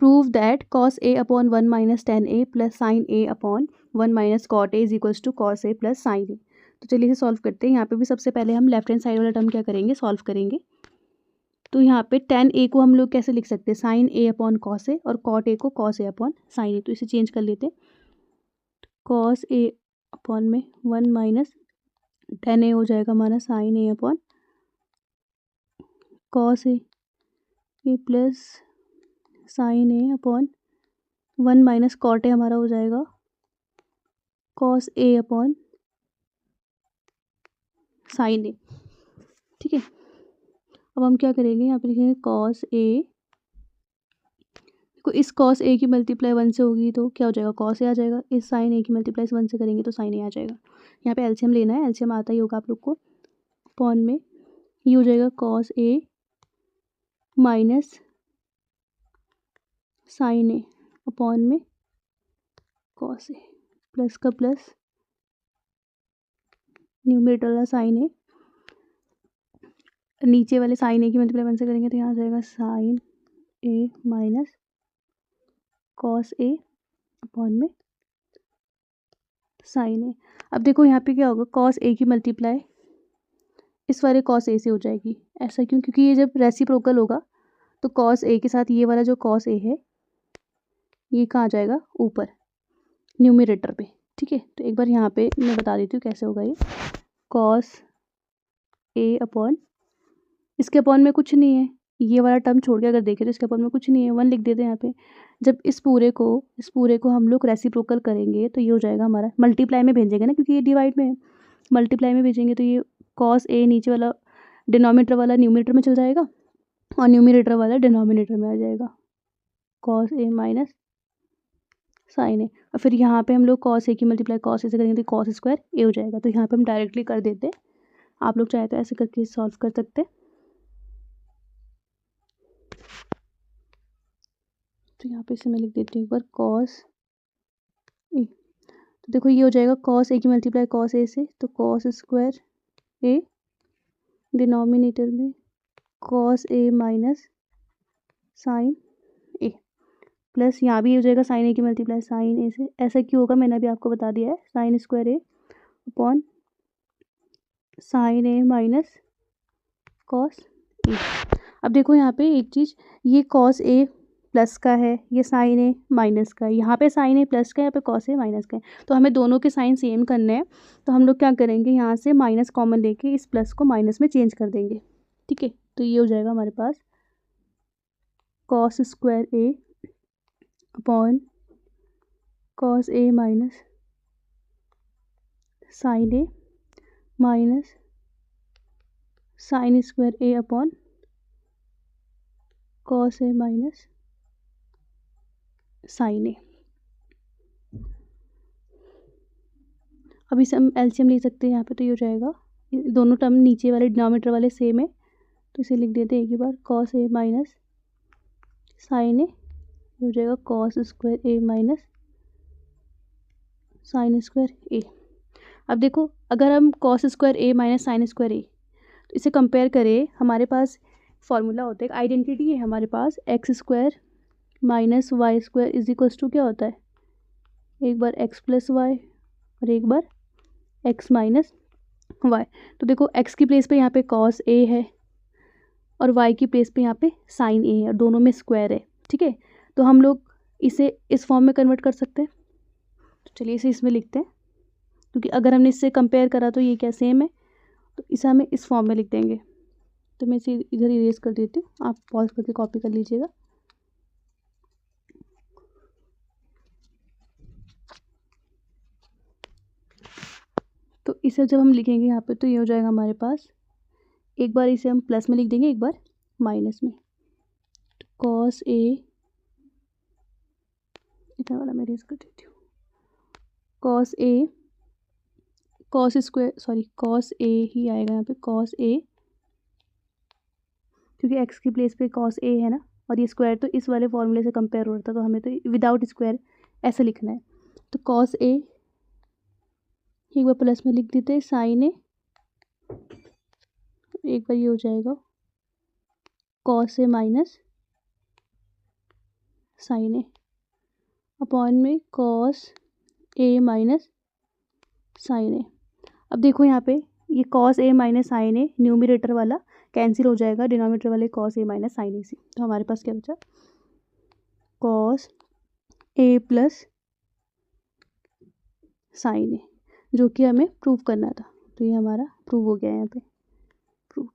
Prove that cos A upon 1 minus tan A plus sign A upon 1 minus cot A is equals to cos A plus sign A. तो चलिए इसे solve करते हैं। यहाँ पे भी सबसे पहले हम लेफ्ट हैंड साइड वाला टर्म क्या करेंगे, सॉल्व करेंगे। तो यहाँ पे टेन ए को हम लोग कैसे लिख सकते हैं, साइन ए अपॉन कॉस ए, और कॉट ए को cos A upon sine A. तो इसे चेंज कर लेते हैं। कॉस ए अपॉन में 1 माइनस टेन ए हो जाएगा हमारा sine A upon cos A plus sign A upon 1 minus cot A हमारा हो जाएगा cos A upon sine A. ठीक है, अब हम क्या करेंगे, यहाँ पे लिखेंगे कॉस ए को, इस कॉस ए की मल्टीप्लाई 1 से होगी तो क्या हो जाएगा, कॉस ए आ जाएगा। इस साइन ए की मल्टीप्लाई 1 से करेंगे तो साइन ए आ जाएगा। यहाँ पे एलसीएम लेना है, एलसीएम आता ही होगा आप लोग को। अपॉन में ये हो जाएगा cos A minus sign A upon में कॉस ए, प्लस का प्लस न्यूमरेटर वाला साइन ए, नीचे वाले साइन ए की मल्टीप्लाई 1 से करेंगे तो यहाँ आ जाएगा sign A minus cos A upon में साइन ए। अब देखो यहाँ पे क्या होगा, कॉस ए की मल्टीप्लाई इस वाले कॉस ए से हो जाएगी। ऐसा क्यों, क्योंकि ये जब रेसिप्रोकल होगा तो कॉस ए के साथ ये वाला जो कॉस ए है ये कहाँ आ जाएगा, ऊपर न्यूमरेटर पे। ठीक है, तो एक बार यहाँ पे मैं बता देती हूँ कैसे होगा ये। कॉस ए अपॉन, इसके अपॉन में कुछ नहीं है, ये वाला टर्म छोड़ के अगर देखें तो इसके अपॉन में कुछ नहीं है, 1 लिख देते हैं यहाँ पे। जब इस पूरे को हम लोग रेसिप्रोकल करेंगे तो ये हो जाएगा हमारा, मल्टीप्लाई में भेजेंगे ना क्योंकि ये डिवाइड में है, मल्टीप्लाई में भेजेंगे तो ये कॉस ए नीचे वाला डिनोमिनेटर वाला न्यूमरेटर में चल जाएगा और न्यूमरेटर वाला डिनोमिनेटर में आ जाएगा, कॉस ए माइनस साइन ए। और फिर यहाँ पे हम लोग कॉस ए की मल्टीप्लाई कॉस ए से करेंगे तो कॉस स्क्वायर ए हो जाएगा। तो यहाँ पे हम डायरेक्टली कर देते हैं, आप लोग चाहे तो ऐसे करके सॉल्व कर सकते हैं। तो यहाँ पे इसे मैं लिख देती हूँ एक बार कॉस ए। तो देखो ये हो जाएगा कॉस ए की मल्टीप्लाई कॉस ए से, तो कॉस स्क्वायर ए, डिनोमिनेटर में cos A minus sign A, plus यहाँ भी हो जाएगा साइन ए की मल्टीप्लाई साइन ए से। ऐसा क्यों होगा मैंने अभी आपको बता दिया है, sine square A upon sine A minus cos A. अब देखो यहाँ पे एक चीज़, ये कॉस ए प्लस का है, ये साइन ए माइनस का है, यहाँ पे साइन ए प्लस का है, यहाँ पे कॉस ए माइनस का है। तो हमें दोनों के साइन सेम करने हैं, तो हम लोग क्या करेंगे, यहाँ से माइनस कॉमन लेके इस प्लस को माइनस में चेंज कर देंगे। ठीक है, तो ये हो जाएगा हमारे पास कॉस स्क्वायर ए अपॉन कॉस ए माइनस साइन ए माइनस साइन स्क्वायर ए अपॉन कॉस ए माइनस साइन ए। अब इसे हम एलसीएम ले सकते हैं यहाँ पे, तो ये हो जाएगा, दोनों टर्म नीचे वाले डिनोमिनेटर वाले सेम है तो इसे लिख देते हैं एक ही बार, कॉस ए माइनस साइन ए, ये हो जाएगा कॉस स्क्वायर ए माइनस साइन स्क्वायर ए। अब देखो अगर हम कॉस स्क्वायर ए माइनस साइन स्क्वायर ए, तो इसे कंपेयर करें, हमारे पास फॉर्मूला होता है, एक आइडेंटिटी है हमारे पास, X square minus Y square is equals to क्या होता है, एक बार एक्स प्लस वाई और एक बार एक्स माइनस वाई। तो देखो एक्स की प्लेस पे यहाँ पे कॉस ए है और वाई की प्लेस पे यहाँ पे साइन ए है और दोनों में स्क्वायर है। ठीक है, तो हम लोग इसे इस फॉर्म में कन्वर्ट कर सकते हैं। तो चलिए इसे इसमें लिखते हैं, क्योंकि अगर हमने इससे कंपेयर करा तो ये क्या सेम है, तो इसे हमें इस फॉर्म में लिख देंगे। तो मैं इसे इधर इरेज कर देती हूँ, आप पॉज करके कॉपी कर लीजिएगा। तो इसे जब हम लिखेंगे यहाँ पे तो ये हो जाएगा हमारे पास, एक बार इसे हम प्लस में लिख देंगे, एक बार माइनस में। तो कॉस ए, इतना वाला मैं इरेज कर देती हूँ, cos A, cos square sorry cos A ही आएगा यहाँ पे, कॉस ए, क्योंकि एक्स की प्लेस पे कॉस ए है ना, और ये स्क्वायर तो इस वाले फॉर्मूले से कंपेयर हो रहा था, तो हमें तो विदाउट स्क्वायर ऐसे लिखना है। तो कॉस ए एक बार प्लस में लिख देते हैं, साइन ए, एक बार ये हो जाएगा cos A minus sign A upon में कॉस ए माइनस साइन ए। अब देखो यहाँ पे ये cos A minus sign A numerator वाला कैंसिल हो जाएगा डिनोमिनेटर वाले कॉस ए माइनस साइन ए से। तो हमारे पास क्या बचा, कॉस ए प्लस साइन ए, जो कि हमें प्रूव करना था। तो ये हमारा प्रूव हो गया यहाँ पे, प्रूव।